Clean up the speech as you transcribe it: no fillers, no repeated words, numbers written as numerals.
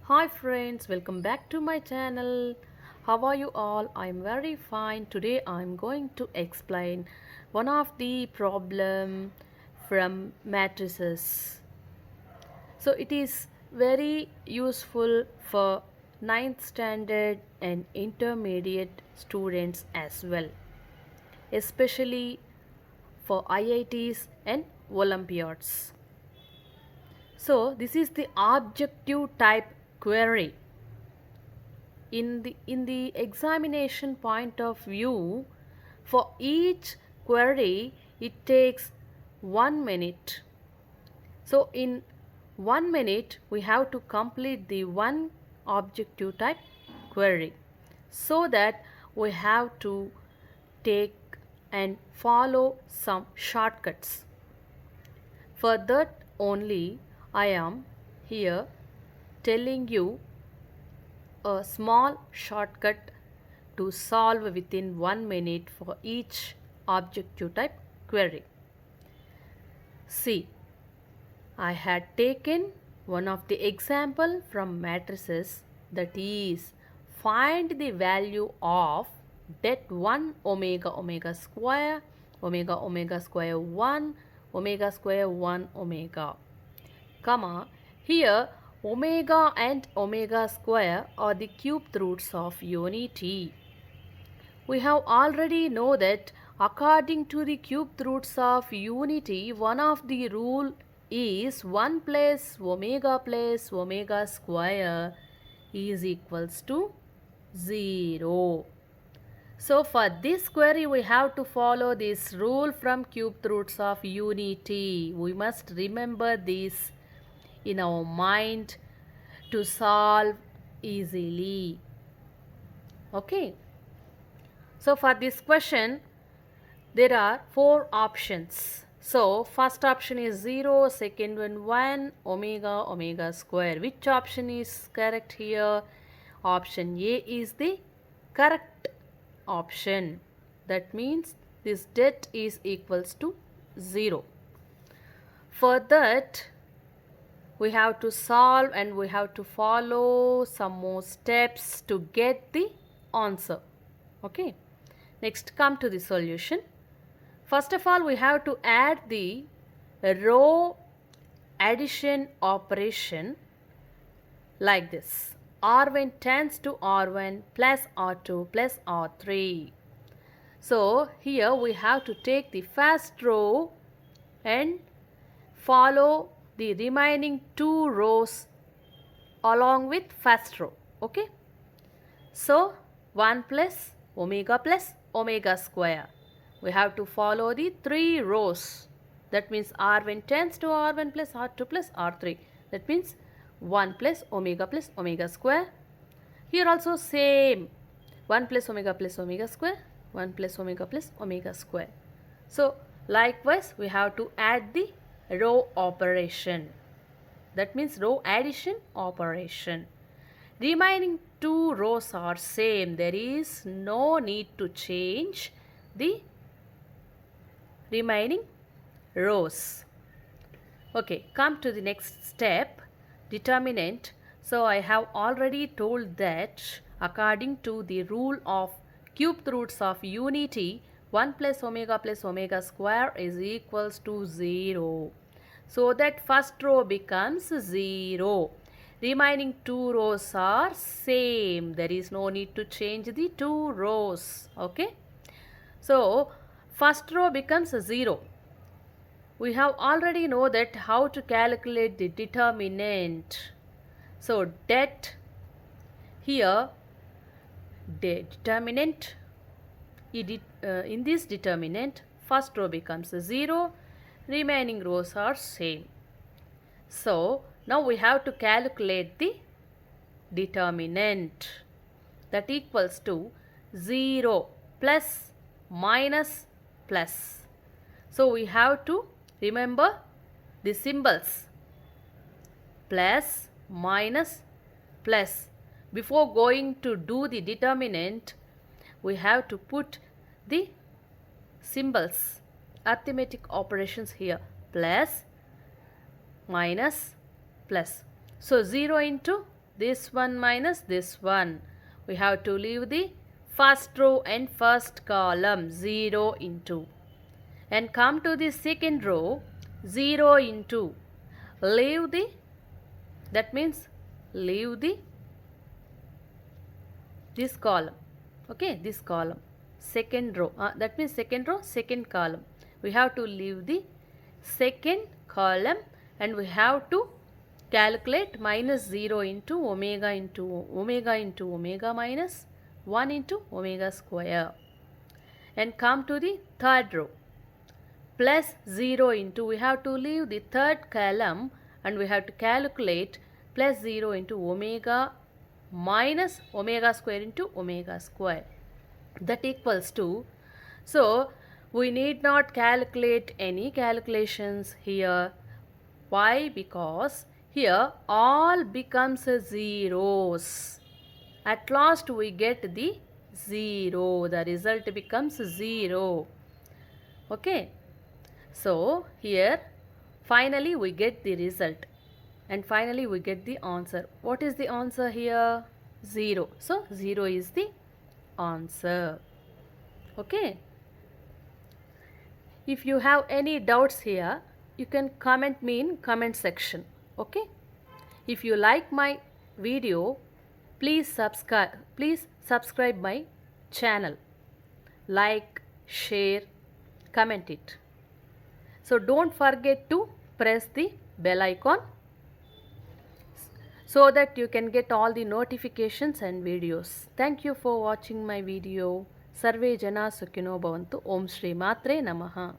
Hi friends, welcome back to my channel. How are you all? I'm very fine. Today I'm going to explain one of the problem from matrices. So it is very useful for ninth standard and intermediate students as well, especially for IITs and Olympiads. So this is the objective type query. In the examination point of view, for each query it takes 1 minute. So in 1 minute we have to complete the one objective type query, so that we have to take and follow some shortcuts. For that only I am here telling you a small shortcut to solve within 1 minute for each objective type query. See, I had taken one of the example from matrices, that is, find the value of det 1 omega omega square 1 omega square 1 omega, comma, here omega and omega square are the cubed roots of unity. We have already know that according to the cubed roots of unity, one of the rule is 1 plus omega square is equals to 0. So for this query we have to follow this rule from cubed roots of unity. We must remember this in our mind to solve easily. Okay. So for this question there are 4 options. So first option is 0, second one 1, omega square. Which option is correct here? Option A is the correct option. That means this det is equals to 0. For that we have to solve and we have to follow some more steps to get the answer. Okay. Next, come to the solution. First of all, we have to add the row addition operation like this. R1 tends to R1 plus R2 plus R3. So here we have to take the first row and follow the remaining 2 rows along with first row. Okay. So 1 plus omega square. We have to follow the 3 rows. That means R1 tends to R1 plus R2 plus R3. That means 1 plus omega square. Here also same, 1 plus omega square, 1 plus omega square. So likewise we have to add the row operation. That means row addition operation. Remaining 2 rows are same. There is no need to change the remaining rows. Okay, come to the next step, determinant. So I have already told that according to the rule of cubed roots of unity, 1 plus omega square is equals to 0. So that first row becomes 0. Remaining 2 rows are same. There is no need to change the 2 rows. Okay. So first row becomes 0. We have already know that how to calculate the determinant. So det here, determinant, in this determinant first row becomes 0, remaining rows are same. So now we have to calculate the determinant, that equals to 0 plus minus plus. So we have to remember the symbols plus, minus, plus. Before going to do the determinant, we have to put the symbols, arithmetic operations here, plus, minus, plus. So 0 into this one minus this one. We have to leave the first row and first column 0 into. And come to the second row 0 into. Leave the, that means leave the this column. Okay, this column. Second row. That means second row, second column. We have to leave the second column and we have to calculate minus 0 into omega minus 1 into omega square. And come to the third row. Plus 0 into, we have to leave the third column and we have to calculate plus 0 into omega minus omega square into omega square. That equals to, so we need not calculate any calculations here. Why? Because here all becomes zeros. At last we get the 0. The result becomes 0. Okay. So here finally we get the result. And finally we get the answer. What is the answer here? 0. So 0 is the answer. Okay. If you have any doubts here, you can comment me in comment section. Okay. If you like my video, please subscribe my channel. Like, share, comment it. So don't forget to press the bell icon so that you can get all the notifications and videos. Thank you for watching my video. Sarve jana sukhino bhavantu. Om Shri Matre Namaha.